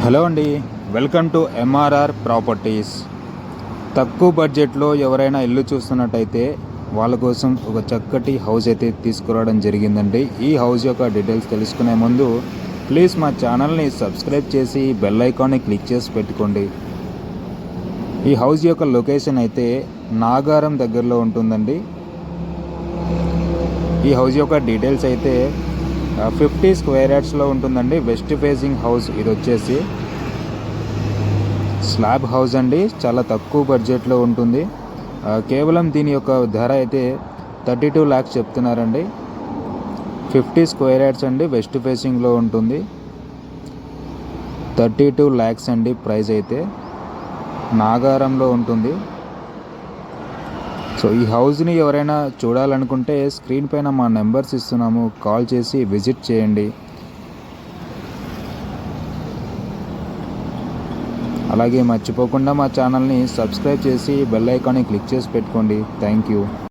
Hello అండి, welcome to MRR properties. తక్కువ బడ్జెట్లో ఎవరైనా ఇల్లు చూస్తున్నట్టయితే వాళ్ళ కోసం ఒక చక్కటి హౌస్ అయితే తీసుకురావడం జరిగిందండి. ఈ హౌస్ యొక్క డీటెయిల్స్ తెలుసుకునే ముందు ప్లీజ్ మా ఛానల్ని సబ్స్క్రైబ్ చేసి బెల్ ఐకాన్ని క్లిక్ చేసి పెట్టుకోండి. ఈ హౌస్ యొక్క లొకేషన్ అయితే నాగారం దగ్గరలో ఉంటుందండి. ఈ హౌస్ యొక్క డీటెయిల్స్ అయితే 50 స్క్వేర్ యార్డ్స్లో ఉంటుందండి. వెస్ట్ ఫేసింగ్ హౌస్ ఇది వచ్చేసి స్లాబ్ హౌస్ అండి. చాలా తక్కువ బడ్జెట్లో ఉంటుంది. కేవలం దీని యొక్క ధర అయితే 32 lakhs చెప్తున్నారండి. 50 స్క్వేర్ యార్డ్స్ అండి, వెస్ట్ ఫేసింగ్లో ఉంటుంది. 32 lakhs అండి ప్రైస్ అయితే. నాగారంలో ఉంటుంది. సో ఈ హౌస్ని ఎవరైనా చూడాలనుకుంటే స్క్రీన్ పైన మా నెంబర్స్ ఇస్తున్నాము, కాల్ చేసి విజిట్ చేయండి. అలాగే మర్చిపోకుండా మా ఛానల్ని సబ్స్క్రైబ్ చేసి బెల్ ఐకాన్ని క్లిక్ చేసి పెట్టుకోండి. Thank you.